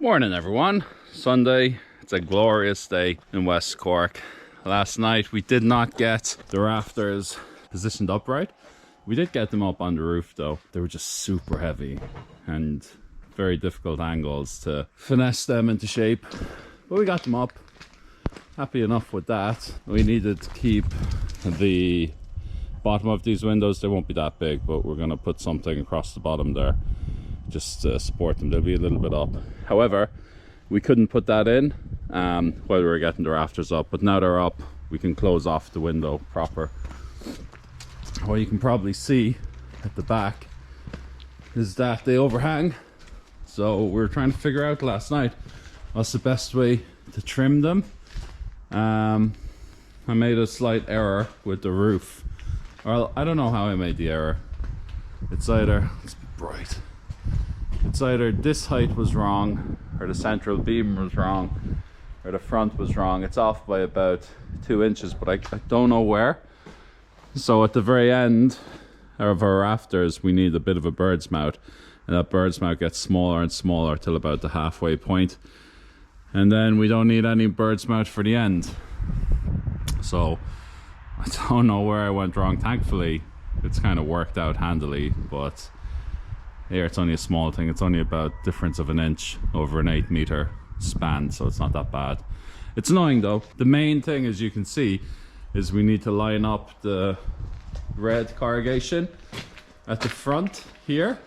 Morning everyone. Sunday, it's a glorious day in West Cork. Last night we did not get the rafters positioned upright. We did get them up on the roof though. They were just super heavy and very difficult angles to finesse them into shape. But we got them up. Happy enough with that. We needed to keep the bottom of these windows, they won't be that big, but we're going to put something across the bottom there just to support them. They'll be a little bit up. However, we couldn't put that in while we were getting the rafters up, but now they're up, we can close off the window proper. What you can probably see at the back is that they overhang. So we were trying to figure out last night what's the best way to trim them. I made a slight error with the roof. Well, I don't know how I made the error. It's either, it's bright. It's either this height was wrong, or the central beam was wrong, or the front was wrong. It's off by about 2 inches, but I don't know where. So at the very end of our rafters, we need a bit of a bird's mouth. And that bird's mouth gets smaller and smaller till about the halfway point. And then we don't need any bird's mouth for the end. So I don't know where I went wrong. Thankfully, it's kind of worked out handily, but here it's only a small thing. It's only about difference of an inch over an 8 meter span, so it's not that bad. It's annoying though. The main thing, as you can see, is we need to line up the red corrugation at the front here,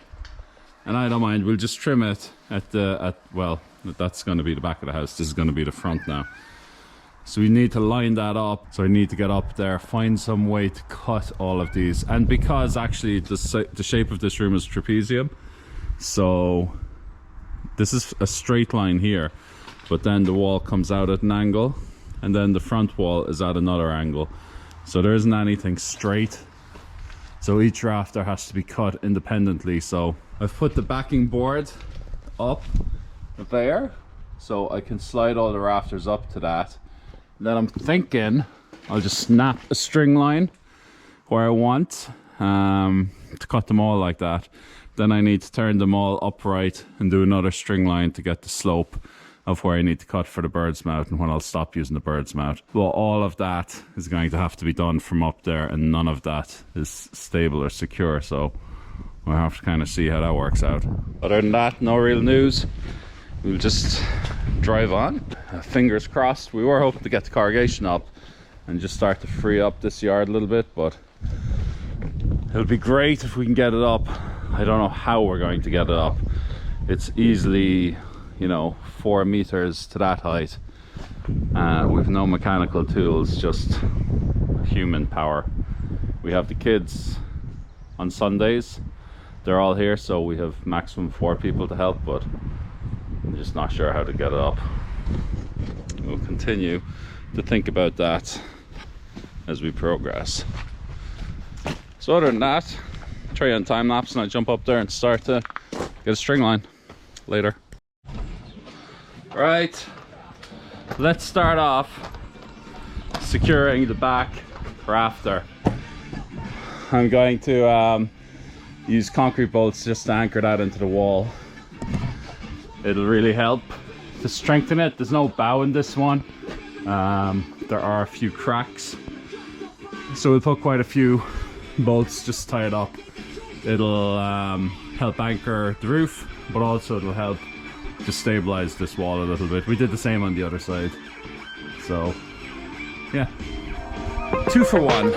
and I don't mind, we'll just trim it well, that's going to be the back of the house. This is going to be the front now. So we need to line that up. So I need to get up there, find some way to cut all of these. And because actually the shape of this room is trapezium, so this is a straight line here, but then the wall comes out at an angle, and then the front wall is at another angle. So there isn't anything straight. So each rafter has to be cut independently. So I've put the backing board up there, so I can slide all the rafters up to that. Then I'm thinking I'll just snap a string line where I want to cut them all like that. Then I need to turn them all upright and do another string line to get the slope of where I need to cut for the bird's mouth and when I'll stop using the bird's mouth. Well, all of that is going to have to be done from up there, and none of that is stable or secure, so we'll have to kind of see how that works out. Other than that, no real news. We'll just drive on. Fingers crossed. We were hoping to get the corrugation up and just start to free up this yard a little bit, but it'll be great if we can get it up. I don't know how we're going to get it up. It's easily, 4 meters to that height with no mechanical tools, just human power. We have the kids on Sundays. They're all here, so we have maximum 4 people to help, but I'm just not sure how to get it up. We'll continue to think about that as we progress. So other than that, try you on time lapse and I jump up there and start to get a string line later. Right, let's start off securing the back rafter. I'm going to use concrete bolts just to anchor that into the wall. It'll really help to strengthen it. There's no bow in this one. There are a few cracks, so we'll put quite a few bolts just to tie it up. It'll help anchor the roof, but also it'll help to stabilize this wall a little bit. We did the same on the other side, so yeah, 2 for 1.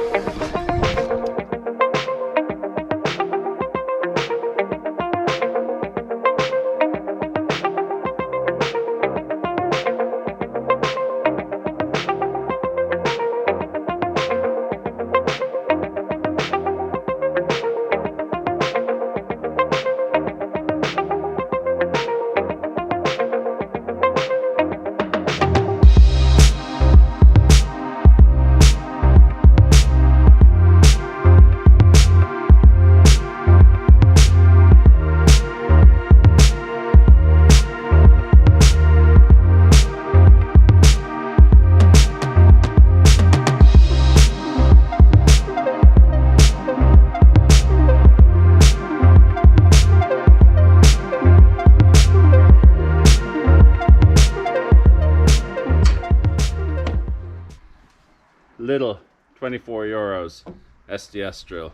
Little, 24 euros, SDS drill.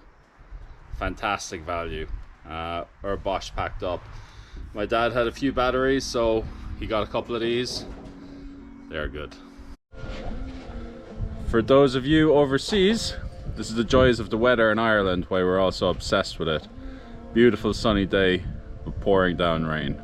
Fantastic value. Or Bosch packed up. My dad had a few batteries, so he got a couple of these. They're good. For those of you overseas, this is the joys of the weather in Ireland, why we're also obsessed with it. Beautiful sunny day with pouring down rain.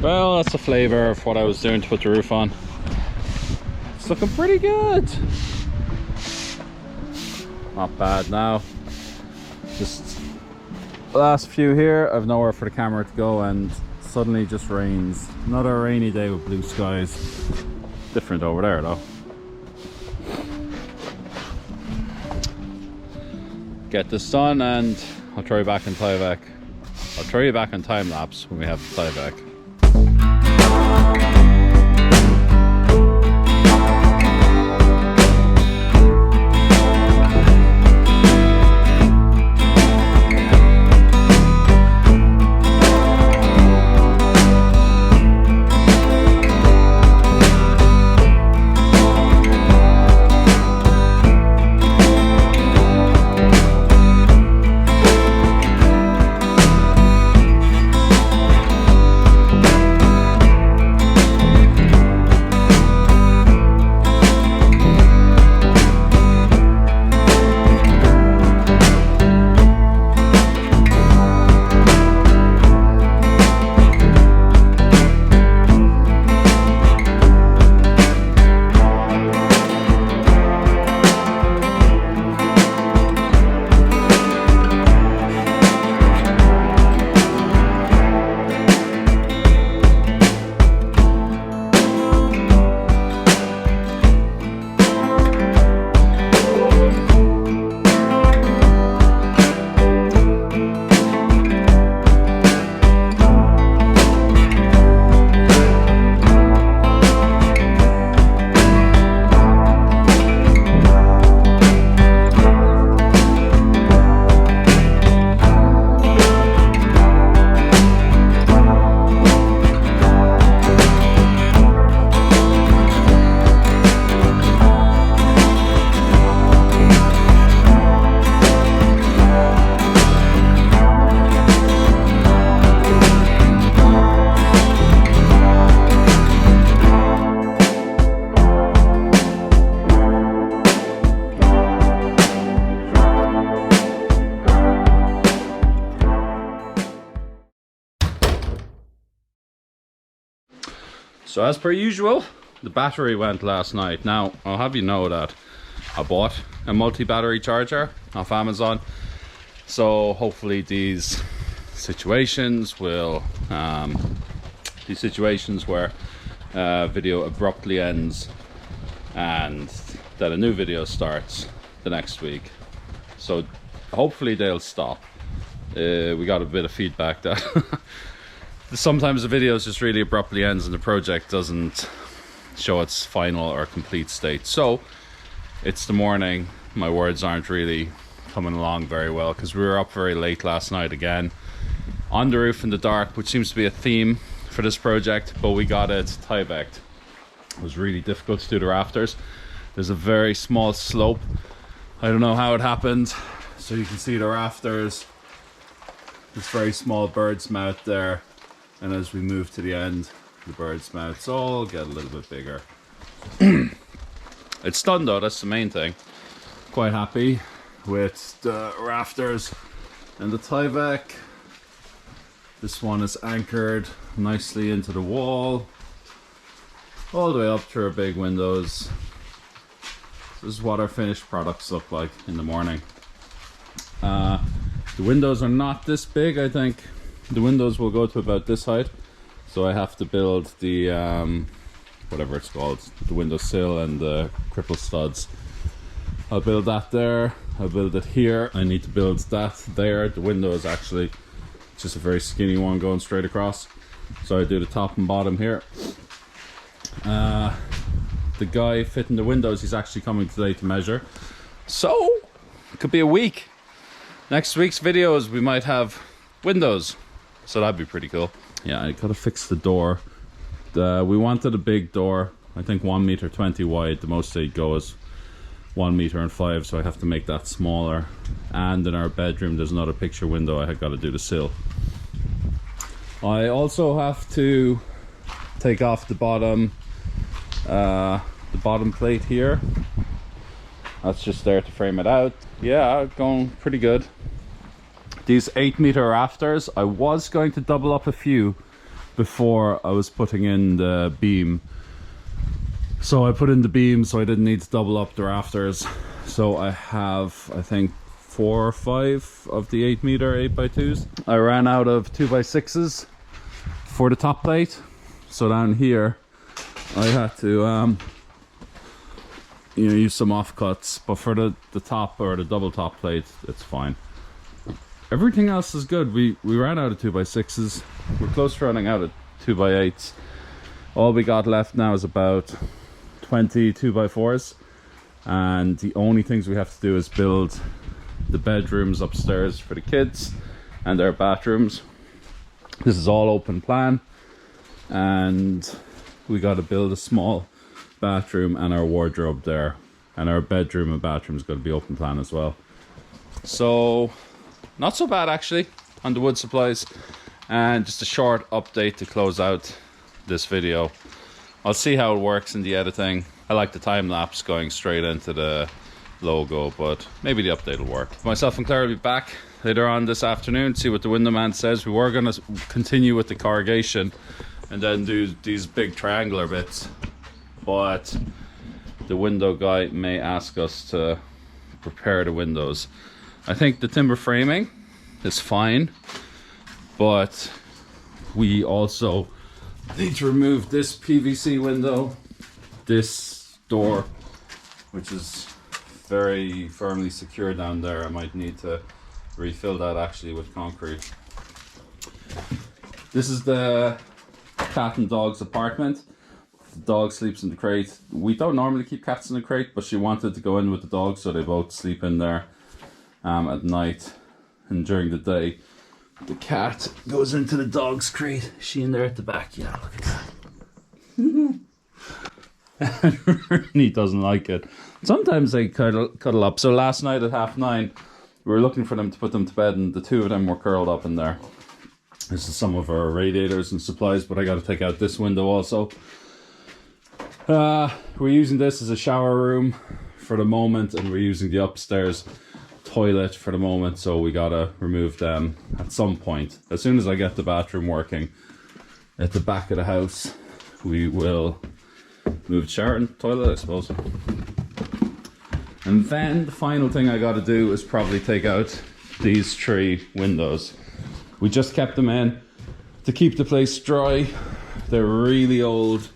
Well, that's the flavour of what I was doing to put the roof on. It's looking pretty good. Not bad now. Just the last few here, I've nowhere for the camera to go, and suddenly just rains. Another rainy day with blue skies. Different over there though. Get this done and I'll throw you back in playback. I'll throw you back on time lapse when we have the playback. So as per usual, the battery went last night. Now, I'll have you know that I bought a multi-battery charger off Amazon. So hopefully these situations will, these situations where video abruptly ends and that a new video starts the next week. So hopefully they'll stop. We got a bit of feedback that sometimes the video just really abruptly ends and the project doesn't show its final or complete state. So it's the morning, my words aren't really coming along very well because we were up very late last night again on the roof in the dark, which seems to be a theme for this project, but we got it tie-backed. It was really difficult to do the rafters. There's a very small slope. I don't know how it happened. So you can see the rafters, this very small bird's mouth there, and as we move to the end, the bird's mouths all get a little bit bigger. It's done though, that's the main thing. Quite happy with the rafters and the tie-back. This one is anchored nicely into the wall, all the way up through our big windows. This is what our finished products look like in the morning. The windows are not this big. I think the windows will go to about this height, so I have to build the whatever it's called, the window sill and the cripple studs. I'll build that there, I'll build it here. I need to build that there. The window is actually just a very skinny one going straight across, so I do the top and bottom here. The guy fitting the windows, he's actually coming today to measure, so it could be a week. Next week's videos we might have windows, so that'd be pretty cool. Yeah, I gotta fix the door. We wanted a big door, I think 1.20 m wide. The most they'd go is 1.5 m, so I have to make that smaller. And in our bedroom there's another picture window I have got to do the sill. I also have to take off the bottom plate here. That's just there to frame it out. Yeah, going pretty good. These 8-meter rafters, I was going to double up a few before I was putting in the beam. So I put in the beam so I didn't need to double up the rafters. So I have, I think, 4 or 5 of the 8-meter 8x2s. I ran out of 2x6s for the top plate. So down here, I had to use some offcuts, but for the top or the double top plate, it's fine. Everything else is good. We ran out of 2x6s. We're close to running out of 2x8s. All we got left now is about 20 2x4s, and the only things we have to do is build the bedrooms upstairs for the kids and their bathrooms. This is all open plan, and we got to build a small bathroom and our wardrobe there, and our bedroom and bathroom is going to be open plan as well. So not so bad actually on the wood supplies. And just a short update to close out this video. I'll see how it works in the editing. I like the time lapse going straight into the logo, but maybe the update will work. Myself and Claire will be back later on this afternoon, see what the window man says. We were going to continue with the corrugation and then do these big triangular bits, but the window guy may ask us to prepare the windows. I think the timber framing is fine, but we also need to remove this PVC window, this door, which is very firmly secure down there. I might need to refill that actually with concrete. This is the cat and dog's apartment. The dog sleeps in the crate. We don't normally keep cats in the crate, but she wanted to go in with the dog, so they both sleep in there at night, and during the day the cat goes into the dog's crate. Is she in there at the back? Yeah, look at that. He doesn't like it. Sometimes they cuddle up. So last night at 9:30 we were looking for them to put them to bed, and the two of them were curled up in there. This is some of our radiators and supplies, but I got to take out this window also. We're using this as a shower room for the moment, and we're using the upstairs toilet for the moment, so we gotta remove them at some point. As soon as I get the bathroom working at the back of the house, we will move the shower and toilet, I suppose. And then the final thing I got to do is probably take out these 3 windows. We just kept them in to keep the place dry. They're really old,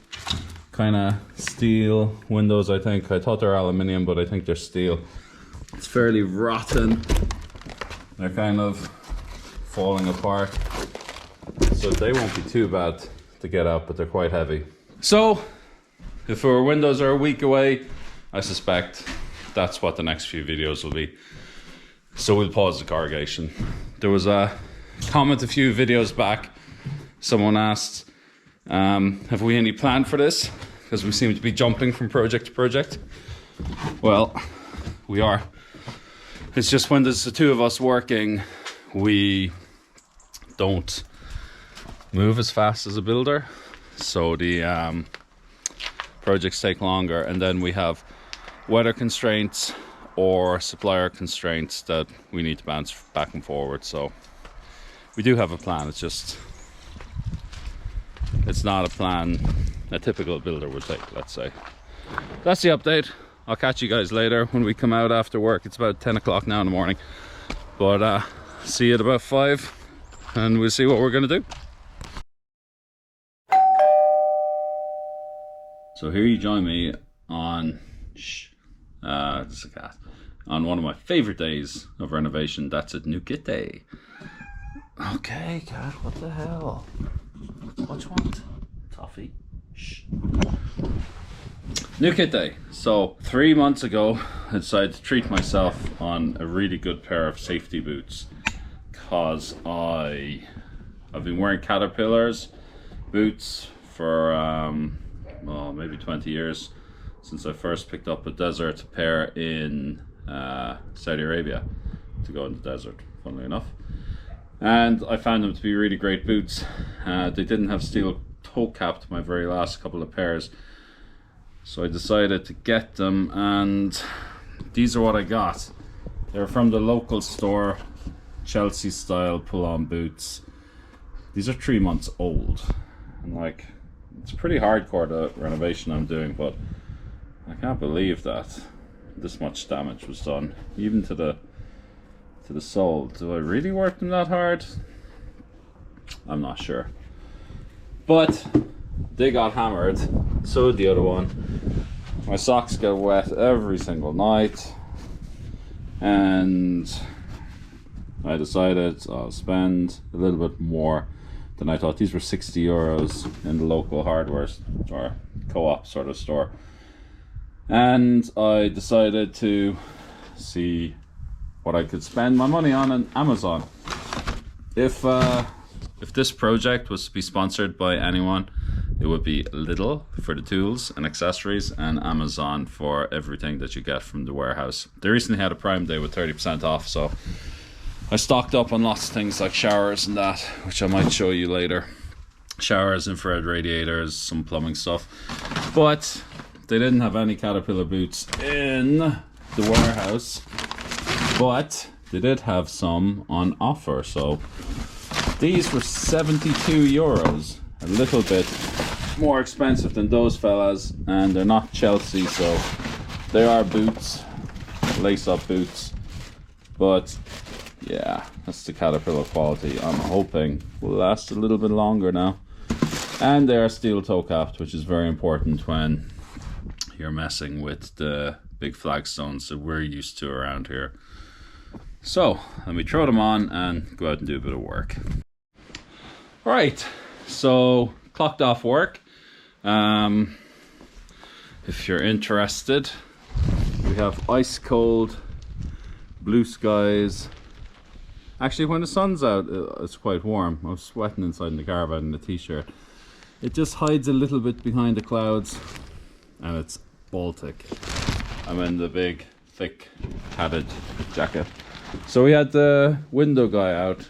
kind of steel windows, I think. I thought they're aluminium, but I think they're steel. It's fairly rotten. They're kind of falling apart. So they won't be too bad to get out, but they're quite heavy. So, if our windows are a week away, I suspect that's what the next few videos will be. So we'll pause the corrugation. There was a comment a few videos back. Someone asked, have we any plan for this? Because we seem to be jumping from project to project. Well, we are. It's just when there's the 2 of us working, we don't move as fast as a builder. So the projects take longer, and then we have weather constraints or supplier constraints that we need to bounce back and forward. So we do have a plan. It's just, it's not a plan a typical builder would take, let's say. That's the update. I'll catch you guys later when we come out after work. It's about 10 o'clock now in the morning, but see you at about 5 and we'll see what we're gonna do. So here you join me on this is a cat, on one of my favorite days of renovation. That's a new kit day. Okay, cat, what the hell? What you want? Toffee? Shh. New kit day. So 3 months ago I decided to treat myself on a really good pair of safety boots, because I've been wearing Caterpillar's boots for well, maybe 20 years, since I first picked up a desert pair in Saudi Arabia to go in the desert, funnily enough. And I found them to be really great boots. They didn't have steel toe cap to my very last couple of pairs, so I decided to get them, and these are what I got. They're from the local store, Chelsea style pull-on boots. These are 3 months old, and like, it's pretty hardcore, the renovation I'm doing, but I can't believe that this much damage was done, even to the sole. Do I really work them that hard? I'm not sure. But they got hammered, so did the other one. My socks get wet every single night, and I decided I'll spend a little bit more than I thought. These were 60 euros in the local hardware or co-op sort of store. And I decided to see what I could spend my money on Amazon. If this project was to be sponsored by anyone, it would be Lidl for the tools and accessories, and Amazon for everything that you get from the warehouse. They recently had a Prime Day with 30% off, so I stocked up on lots of things like showers and that, which I might show you later. Showers, infrared radiators, some plumbing stuff. But they didn't have any Caterpillar boots in the warehouse, but they did have some on offer. So these were 72 euros, a little bit more expensive than those fellas, and they're not Chelsea, so they are boots, lace-up boots, but yeah, that's the Caterpillar quality. I'm hoping will last a little bit longer now. And they are steel toe capped, which is very important when you're messing with the big flagstones that we're used to around here. So let me throw them on and go out and do a bit of work. Right, so clocked off work. If you're interested, we have ice cold blue skies. Actually, when the sun's out, it's quite warm. I was sweating inside in the caravan in a t-shirt. It just hides a little bit behind the clouds, and it's Baltic. I'm in the big, thick, padded jacket. So we had the window guy out.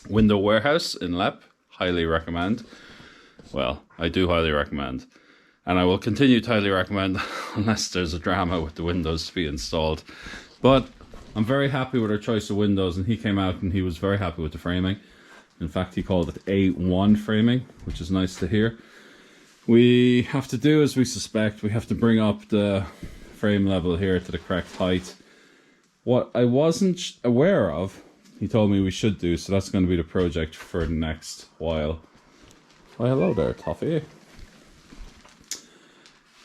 Window Warehouse in Lep. Highly recommend. Well, I do highly recommend. And I will continue to highly recommend unless there's a drama with the windows to be installed. But I'm very happy with our choice of windows, and he came out and he was very happy with the framing. In fact, he called it A1 framing, which is nice to hear. we have to do as we suspect. We have to bring up the frame level here to the correct height. What I wasn't aware of, he told me we should do, so that's going to be the project for the next while. Oh, hello there, Toffee.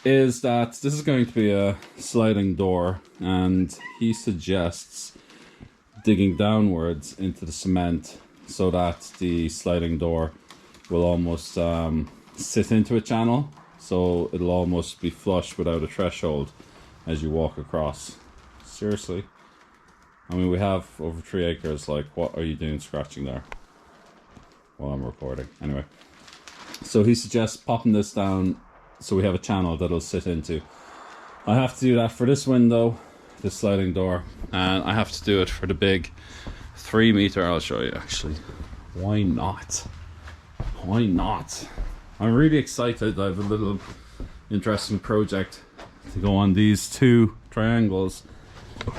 Is that this is going to be a sliding door, and he suggests digging downwards into the cement so that the sliding door will almost sit into a channel, so it'll almost be flush without a threshold as you walk across. Seriously, I mean, we have over 3 acres. Like, what are you doing scratching there while I'm recording? Anyway, so he suggests popping this down so we have a channel that'll sit into. I have to do that for this window, this sliding door, and I have to do it for the big 3 meter. I'll show you actually. Why not? Why not? I'm really excited. I have a little interesting project to go on these 2 triangles.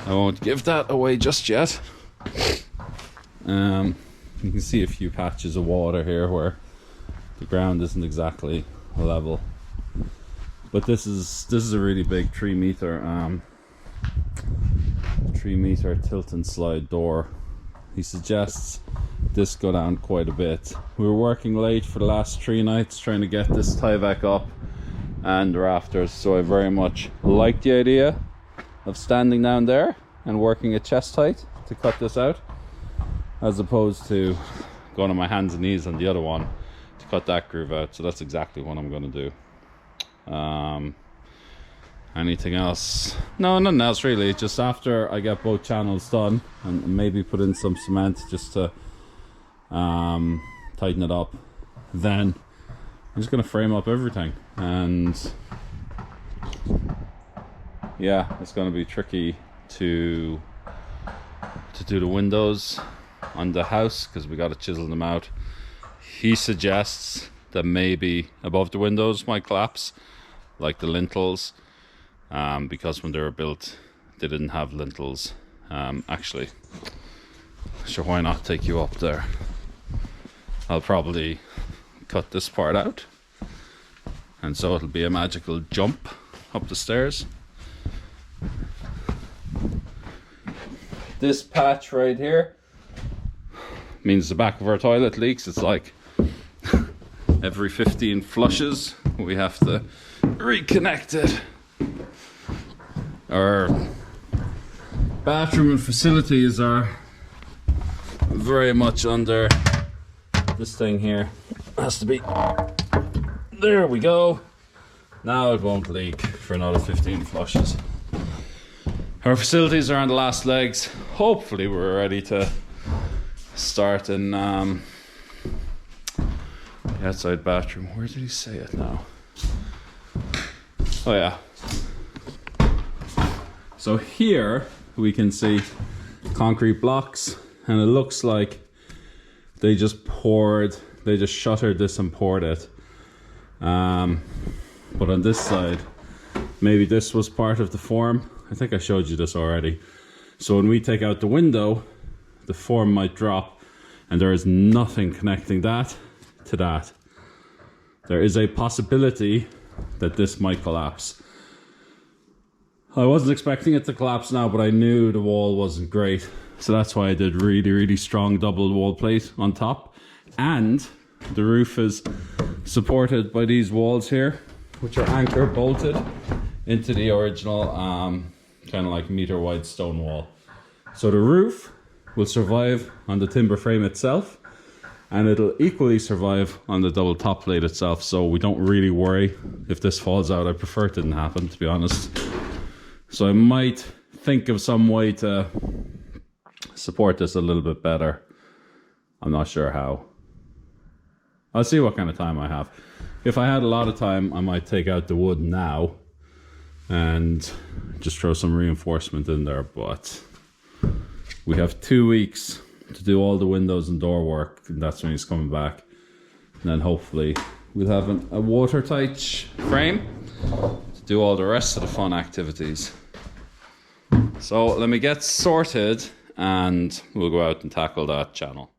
I won't give that away just yet. You can see a few patches of water here where the ground isn't exactly level. But this is a really big 3 meter tilt and slide door. He suggests this go down quite a bit. We were working late for the last 3 nights trying to get this tie back up and the rafters, so I very much like the idea of standing down there and working at chest height to cut this out, as opposed to going on my hands and knees on the other one to cut that groove out. So that's exactly what I'm going to do. Anything else? No, nothing else really. Just after I get both channels done and maybe put in some cement just to tighten it up, then I'm just gonna frame up everything. And yeah, it's gonna be tricky to do the windows on the house because we got to chisel them out. He suggests that maybe above the windows might collapse, like the lintels, because when they were built they didn't have lintels. Actually, sure, why not take you up there? I'll probably cut this part out, and so it'll be a magical jump up the stairs. This patch right here means the back of our toilet leaks. It's like every 15 flushes we have to reconnect it. Our bathroom and facilities are very much under this thing here. Has to be. There we go. Now it won't leak for another 15 flushes. Our facilities are on the last legs. Hopefully we're ready to start in the outside bathroom. Where did he say it now? Oh yeah. So here we can see concrete blocks, and it looks like they just shuttered this and poured it. But on this side, maybe this was part of the form. I think I showed you this already. So when we take out the window, the form might drop, and there is nothing connecting that to that. There is a possibility that this might collapse. I wasn't expecting it to collapse now, but I knew the wall wasn't great. So that's why I did really, really strong double wall plate on top. And the roof is supported by these walls here, which are anchor bolted into the original kind of like meter wide stone wall. So the roof will survive on the timber frame itself, and it'll equally survive on the double top plate itself. So we don't really worry if this falls out. I prefer it didn't happen, to be honest. So I might think of some way to support this a little bit better. I'm not sure how. I'll see what kind of time I have. If I had a lot of time, I might take out the wood now and just throw some reinforcement in there, but we have 2 weeks to do all the windows and door work, and that's when he's coming back. And then hopefully we'll have a watertight frame to do all the rest of the fun activities. So let me get sorted and we'll go out and tackle that channel.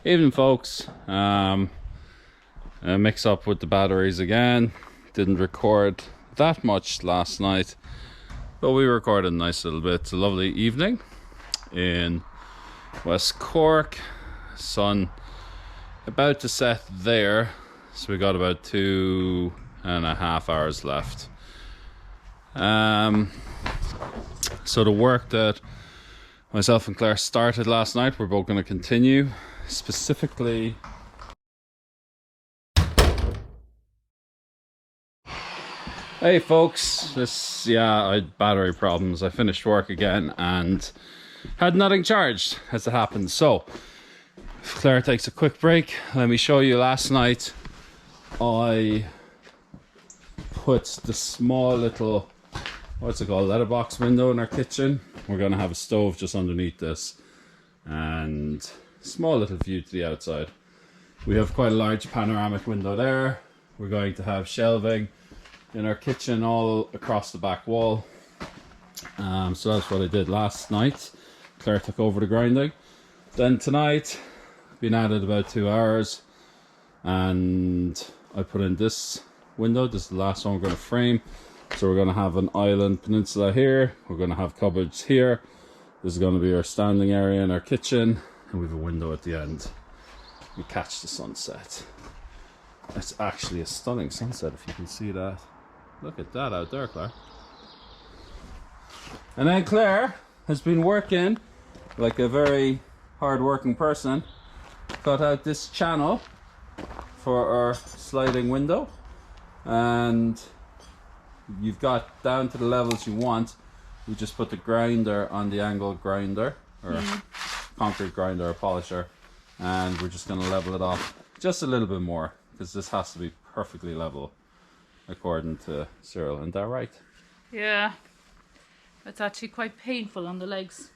Evening, folks. A mix up with the batteries again. Didn't record that much last night, but we recorded a nice little bit. It's a lovely evening in West Cork. Sun about to set there, so we got about 2.5 hours left. So the work that myself and Claire started last night, we're both going to continue. Specifically, hey folks, I had battery problems. I finished work again and had nothing charged as it happened. So if Claire takes a quick break, let me show you. Last night I put the small little, what's it called, letterbox window in our kitchen. We're going to have a stove just underneath this and small little view to the outside. We have quite a large panoramic window there. We're going to have shelving in our kitchen all across the back wall. So that's what I did last night. Claire took over the grinding. Then tonight, been at it about 2 hours, and I put in this window. This is the last one we're going to frame. So we're going to have an island peninsula here. We're going to have cupboards here. This is going to be our standing area in our kitchen, and we have a window at the end. We catch the sunset. It's actually a stunning sunset if you can see that. Look at that out there, Claire. And then Claire has been working like a very hard-working person. Cut out this channel for our sliding window, and you've got down to the levels you want. We just put the grinder on the angle grinder, or concrete grinder or polisher, and we're just going to level it off just a little bit more, because this has to be perfectly level according to Cyril. Isn't that right? Yeah, it's actually quite painful on the legs.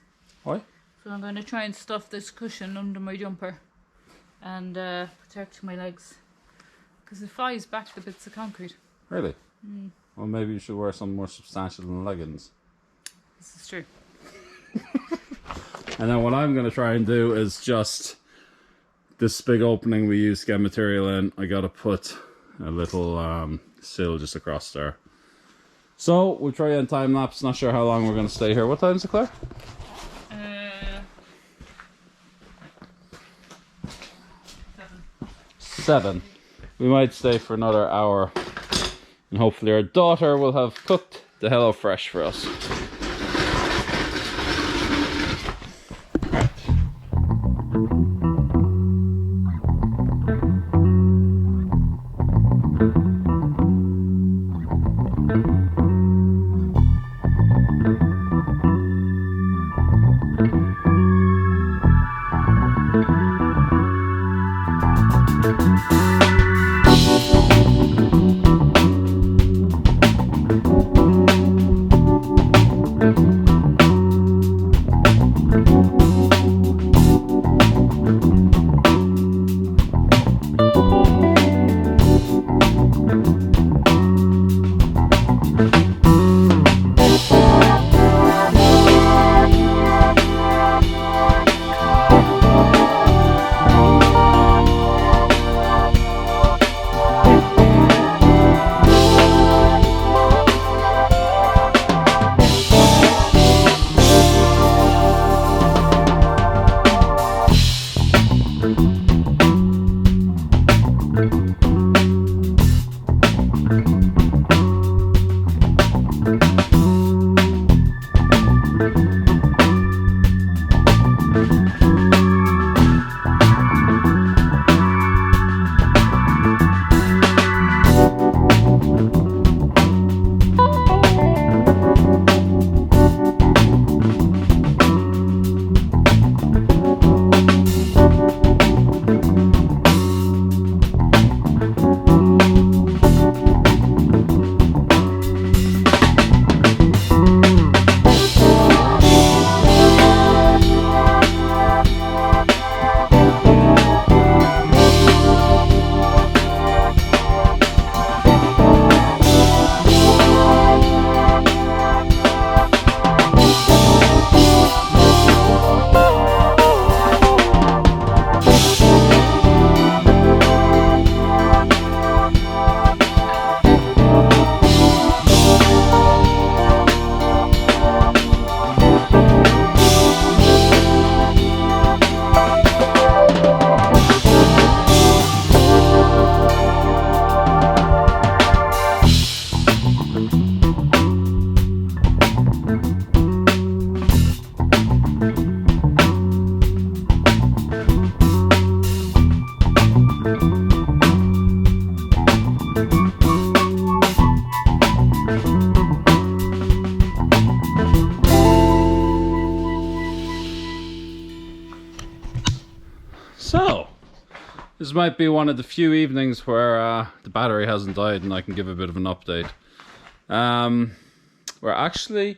Why? So I'm going to try and stuff this cushion under my jumper and protect my legs, because it flies back the bits of concrete. Really? Well, maybe you should wear something more substantial than leggings. This is true. And then what I'm going to try and do is just this big opening we use to get material in. I got to put a little sill just across there. So we'll try and time lapse. Not sure how long we're going to stay here. What time is it, Claire? 7. We might stay for another hour, and hopefully our daughter will have cooked the HelloFresh for us. this might be one of the few evenings where the battery hasn't died and I can give a bit of an update. We're actually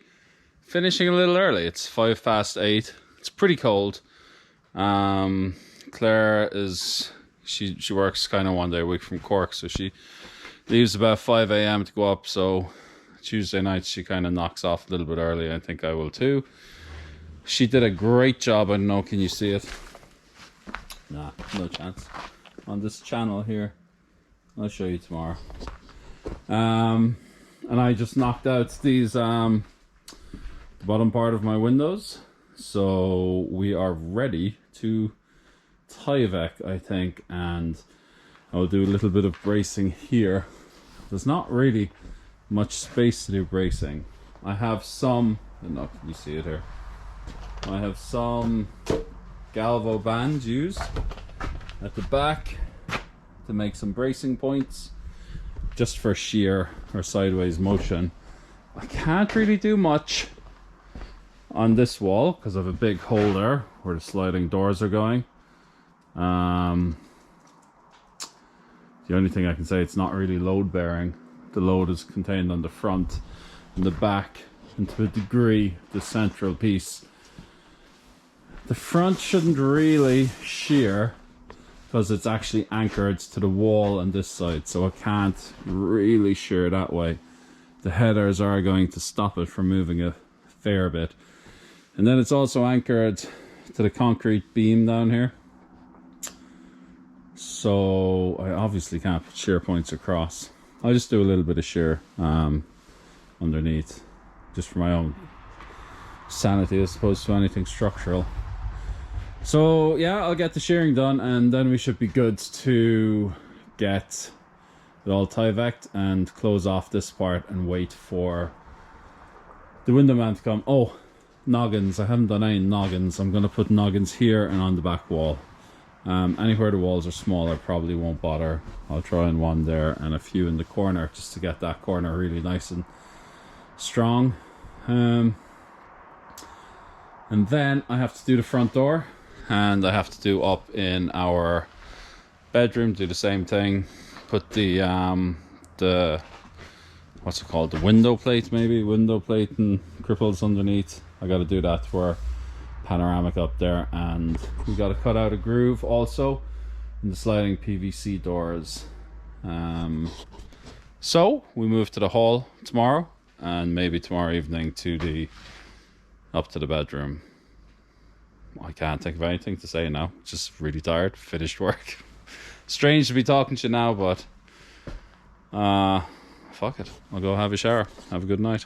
finishing a little early. It's 8:05. It's pretty cold. Clare is, she works kind of one day a week from Cork, so she leaves about 5 a.m. to go up, so Tuesday night she kind of knocks off a little bit early. I think I will too. She did a great job. I don't know, can you see it? Nah, no chance. On this channel here, I'll show you tomorrow. And I just knocked out these the bottom part of my windows, so we are ready to Tyvek, I think, and I'll do a little bit of bracing here. There's not really much space to do bracing. I have some, I don't know, can you see it here? I have some Galvo bands used at the back to make some bracing points just for shear or sideways motion. I can't really do much on this wall because I have a big hole there where the sliding doors are going. The only thing I can say, it's not really load bearing. The load is contained on the front and the back, and to a degree the central piece. The front shouldn't really shear because it's actually anchored to the wall on this side, so I can't really shear that way. The headers are going to stop it from moving a fair bit. And then it's also anchored to the concrete beam down here, so I obviously can't put shear points across. I'll just do a little bit of shear underneath, just for my own sanity as opposed to anything structural. So yeah, I'll get the shearing done and then we should be good to get it all Tyvek'd and close off this part and wait for the window man to come. Oh, noggins. I haven't done any noggins. I'm going to put noggins here and on the back wall. Anywhere the walls are small I probably won't bother. I'll try in one there and a few in the corner just to get that corner really nice and strong. And then I have to do the front door, and I have to do up in our bedroom, do the same thing, put the what's it called, the window plate, maybe window plate and cripples underneath. I got to do that for panoramic up there, and we got to cut out a groove also in the sliding PVC doors. So we move to the hall tomorrow, and maybe tomorrow evening to the up to the bedroom. I can't think of anything to say now. Just really tired. Finished work. Strange to be talking to you now, but fuck it. I'll go have a shower. Have a good night.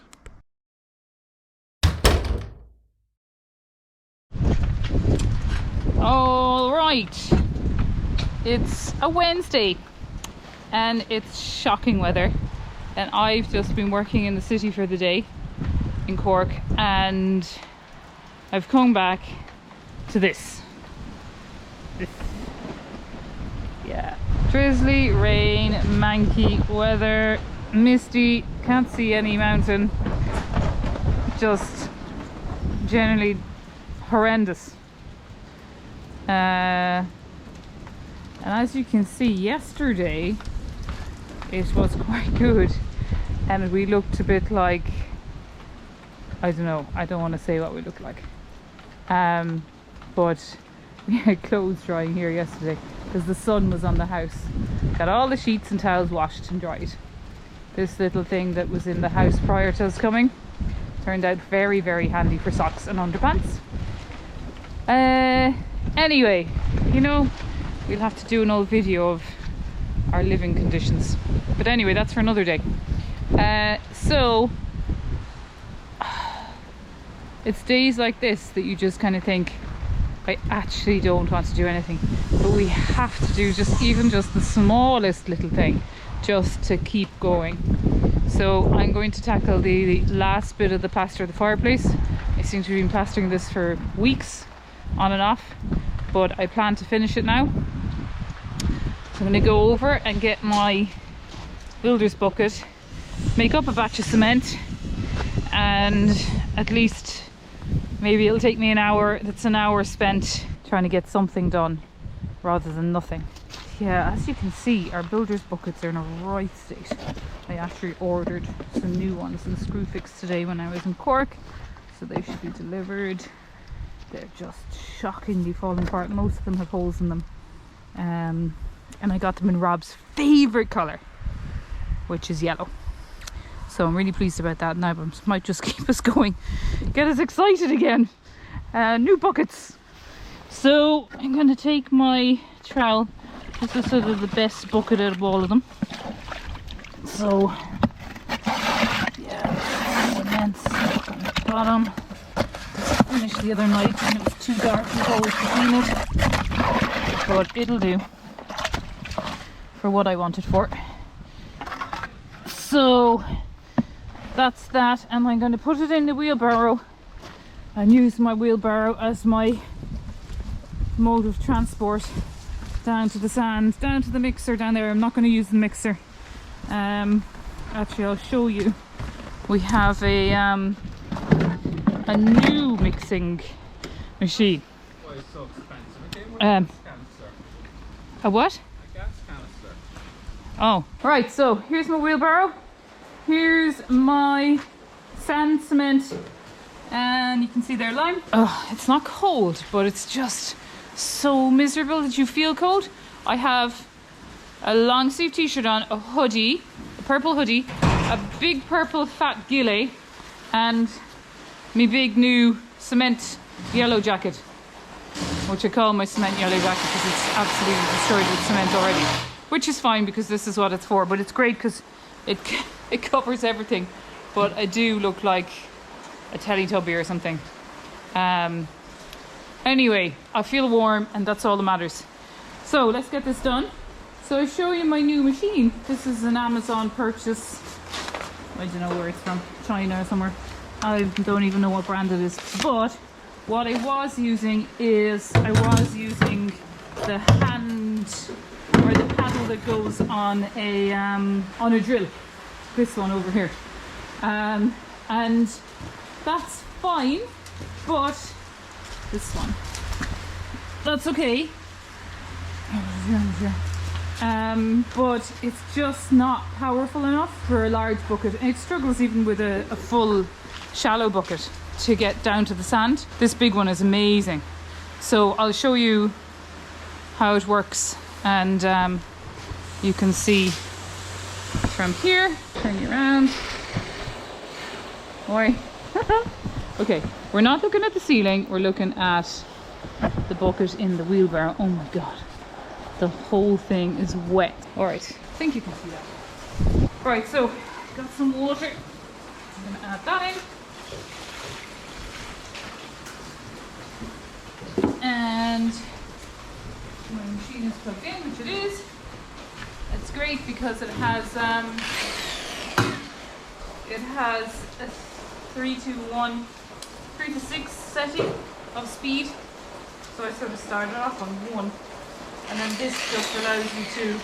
All right. It's a Wednesday and it's shocking weather, and I've just been working in the city for the day in Cork, and I've come back to this. Yeah, drizzly, rain, manky weather, misty, can't see any mountain, just generally horrendous. And as you can see, yesterday it was quite good and we looked a bit like, I don't know, I don't want to say what we look like, but we had clothes drying here yesterday because the sun was on the house. Got all the sheets and towels washed and dried. This little thing that was in the house prior to us coming turned out very, very handy for socks and underpants. Anyway, you know, we'll have to do an old video of our living conditions, but anyway, that's for another day. So it's days like this that you just kind of think, I actually don't want to do anything, but we have to do even just the smallest little thing just to keep going. So I'm going to tackle the last bit of the plaster of the fireplace. I seem to have been plastering this for weeks on and off, but I plan to finish it now. So I'm going to go over and get my builder's bucket, make up a batch of cement, and at least maybe it'll take me an hour. That's an hour spent trying to get something done rather than nothing. yeah, as you can see, our builder's buckets are in a right state. I actually ordered some new ones in Screwfix today when I was in Cork, so they should be delivered. They're just shockingly falling apart. Most of them have holes in them. And I got them in Rob's favourite colour, which is yellow. So I'm really pleased about that. Now it might just keep us going, get us excited again. New buckets. So I'm going to take my trowel. This is sort of the best bucket out of all of them. So yeah, immense on the bottom. Just finished the other night and it was too dark as always to clean it, but it'll do for what I want it for. So that's that, and I'm going to put it in the wheelbarrow and use my wheelbarrow as my mode of transport down to the sand, down to the mixer down there. I'm not going to use the mixer. Actually, I'll show you. We have a new mixing machine. Why it's so expensive? Okay, A what? A gas canister. Oh, right. So here's my wheelbarrow. Here's my sand, cement, and you can see there lime. Oh, it's not cold, but it's just so miserable that you feel cold. I have a long sleeve t-shirt on, a hoodie, a purple hoodie, a big purple fat gilet, and my big new cement yellow jacket, which I call my cement yellow jacket because it's absolutely destroyed with cement already, which is fine because this is what it's for. But it's great because it covers everything, but I do look like a Teletubby or something. Anyway, I feel warm and that's all that matters. So let's get this done. So I'll show you my new machine. This is an Amazon purchase. I don't know where it's from, China or somewhere. I don't even know what brand it is. But what I was using is, I was using the hand or the paddle that goes on a drill. This one over here. And that's fine, but this one, that's okay. But it's just not powerful enough for a large bucket. And it struggles even with a full shallow bucket to get down to the sand. This big one is amazing. So I'll show you how it works, and you can see from here. Turn you around. Oi. Okay, we're not looking at the ceiling, we're looking at the bucket in the wheelbarrow. Oh my god, the whole thing is wet. Alright, I think you can see that. Right, so got some water. I'm gonna add that in. And my machine is plugged in, which it is. It's great because it has a 3 to 6 setting of speed. So I sort of started off on 1, and then this just allows you to,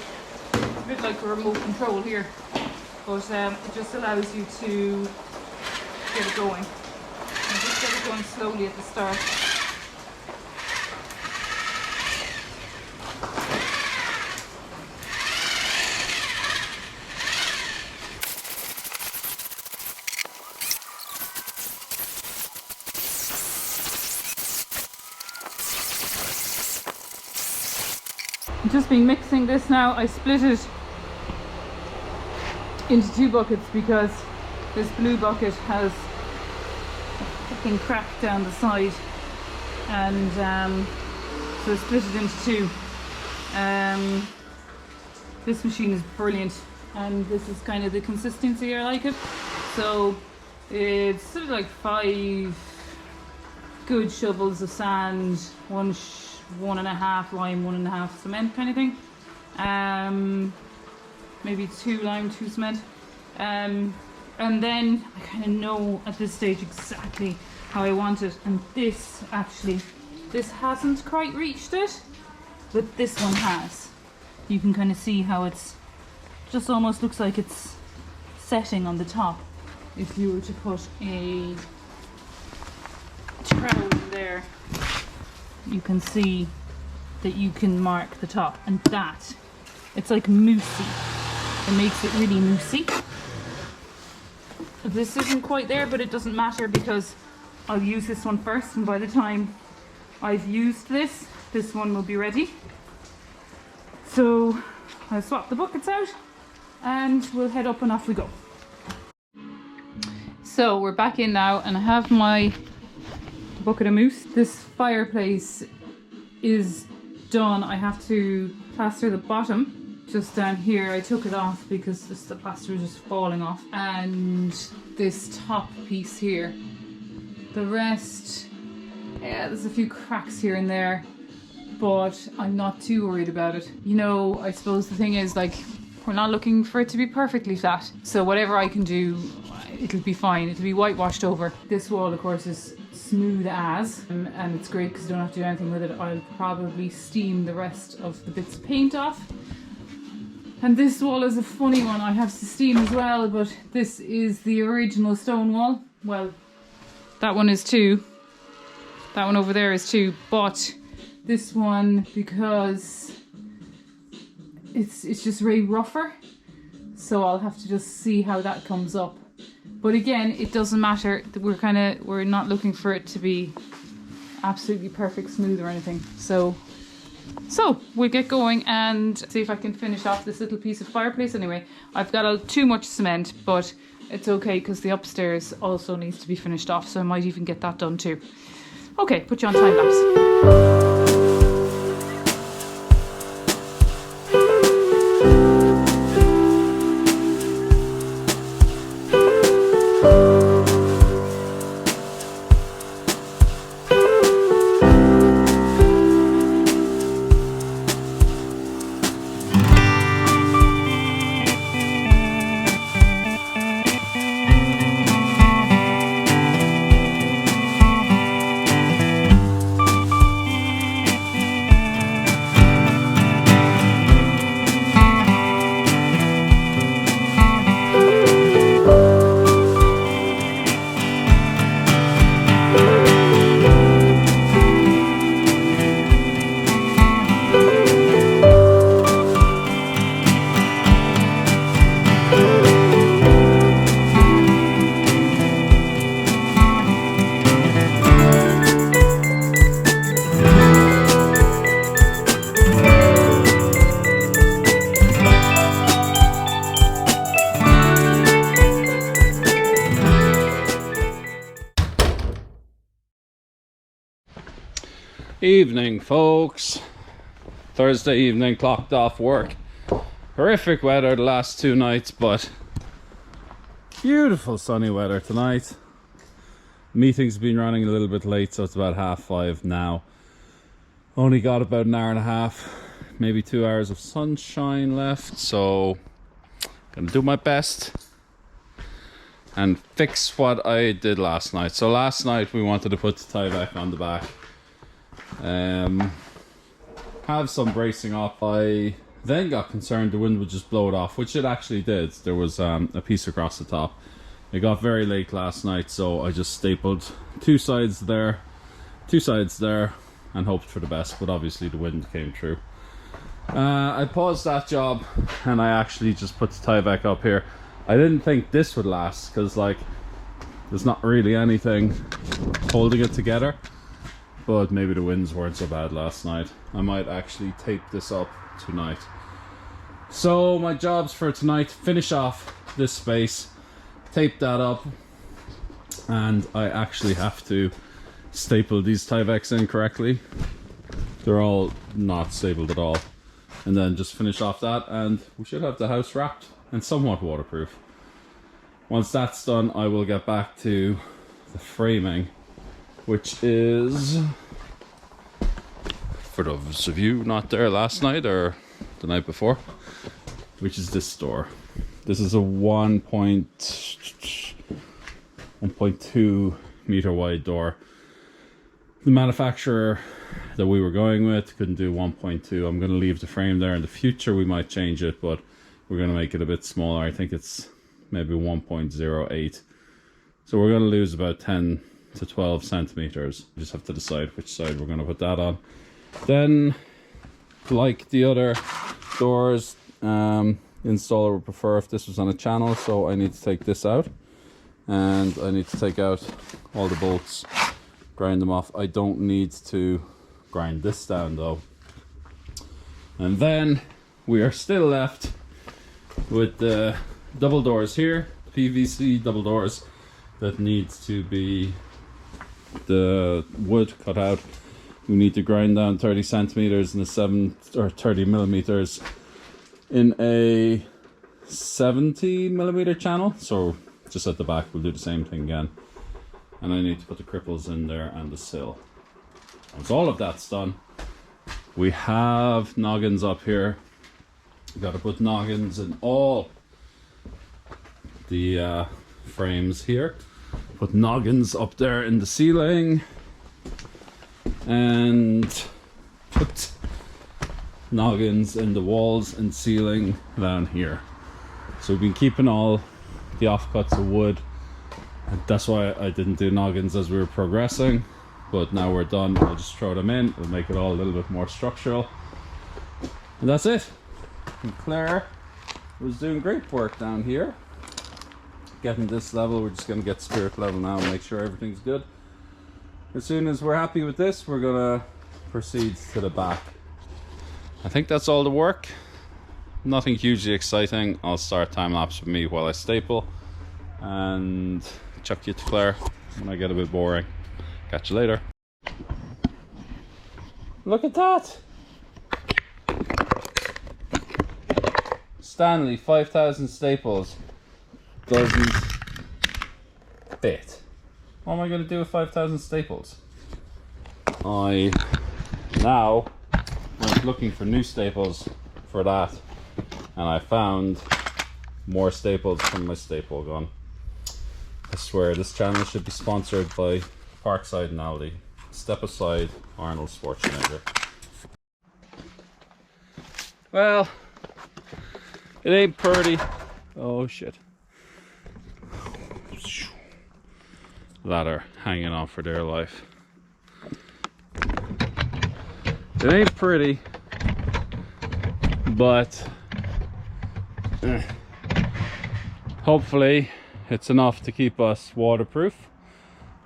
it's a bit like a remote control here, but it just allows you to get it going. And just get it going slowly at the start. I've just been mixing this now. I split it into 2 buckets because this blue bucket has a fucking crack down the side, and so I split it into 2. This machine is brilliant, and this is kind of the consistency I like it. So it's sort of like 5 good shovels of sand, 1.5 lime, 1.5 cement kind of thing. Maybe 2 lime, 2 cement. And then I kind of know at this stage exactly how I want it. And this actually, this hasn't quite reached it, but this one has. You can kind of see how it's just almost looks like it's setting on the top. If you were to put a trowel in there, you can see that you can mark the top, and that It's like moussey. It makes it really moussey. This isn't quite there, but it doesn't matter because I'll use this one first, and by the time I've used this, this one will be ready. So I'll swap the buckets out and we'll head up and off we go. So we're back in now, and I have my bucket of mousse. This fireplace is done. I have to plaster the bottom just down here. I took it off because the plaster was just falling off, and this top piece here. The rest, yeah, there's a few cracks here and there, but I'm not too worried about it. You know, I suppose the thing is, like, we're not looking for it to be perfectly flat, so whatever I can do, it'll be fine. It'll be whitewashed over. This wall, of course, is smooth as, and it's great because I don't have to do anything with it. I'll probably steam the rest of the bits of paint off. And this wall is a funny one. I have to steam as well, but this is the original stone wall. Well, that one is too. That one over there is too, but this one, because it's just way rougher, so I'll have to just see how that comes up. But again, it doesn't matter. We're not looking for it to be absolutely perfect smooth or anything. So we'll get going and see if I can finish off this little piece of fireplace. Anyway, I've got too much cement, but it's okay because the upstairs also needs to be finished off, so I might even get that done too. Okay, put you on time lapse. Evening, folks. Thursday evening, clocked off work. Horrific weather the last 2 nights, but beautiful sunny weather tonight. Meeting's been running a little bit late, so it's about 5:30 now. Only got about an hour and a half, maybe 2 hours of sunshine left, so gonna do my best and fix what I did last night. So last night we wanted to put the tie back on the back. Have some bracing up. I then got concerned the wind would just blow it off, which it actually did. There was a piece across the top. It got very late last night, so I just stapled two sides there, and hoped for the best, but obviously the wind came through. I paused that job and I actually just put the tie back up here. I didn't think this would last because, like, there's not really anything holding it together. But maybe the winds weren't so bad last night. I might actually tape this up tonight. So my jobs for tonight: finish off this space, tape that up, and I actually have to staple these tie-backs in correctly. They're all not stapled at all. And then just finish off that, and we should have the house wrapped and somewhat waterproof. Once that's done, I will get back to the framing, which is, for those of you not there last night or the night before, which is this door. This is a 1.2 meter wide door. The manufacturer that we were going with couldn't do 1.2. I'm going to leave the frame there. In the future we might change it, but we're going to make it a bit smaller. I think it's maybe 1.08. So we're going to lose about 10 to 12 centimeters. We just have to decide which side we're going to put that on. Then, like the other doors, installer would prefer if this was on a channel, so I need to take this out, and I need to take out all the bolts, grind them off. I don't need to grind this down though. And then we are still left with the double doors here, PVC double doors that needs to be the wood cut out. We need to grind down 30 centimeters in a 30 millimeters in a 70 millimeter channel. So just at the back we'll do the same thing again. And I need to put the cripples in there and the sill. Once all of that's done, we have noggins up here. We got to put noggins in all the frames here. Put noggins up there in the ceiling, and put noggins in the walls and ceiling down here. So we've been keeping all the offcuts of wood. That's why I didn't do noggins as we were progressing, but now we're done. I'll just throw them in. It'll make it all a little bit more structural, and that's it. And Clare was doing great work down here. Getting this level, we're just going to get spirit level now and make sure everything's good. As soon as we're happy with this, we're going to proceed to the back. I think that's all the work. Nothing hugely exciting. I'll start time lapse with me while I staple and chuck you to Clare when I get a bit boring. Catch you later. Look at that! Stanley 5000 staples doesn't fit. What am I going to do with 5,000 staples? I now went looking for new staples for that, and I found more staples from my staple gun. I swear this channel should be sponsored by Parkside and Aldi. Step aside, Arnold Schwarzenegger. Well, it ain't pretty. Oh shit. Ladder hanging on for dear life. It ain't pretty, but hopefully it's enough to keep us waterproof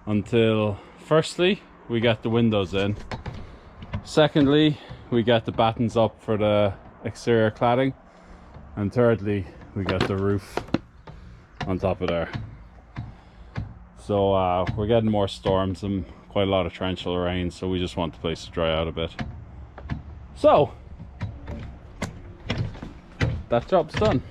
until firstly we get the windows in, secondly we get the battens up for the exterior cladding, and thirdly we get the roof on top of there. So we're getting more storms and quite a lot of torrential rain, so we just want the place to dry out a bit. So that job's done.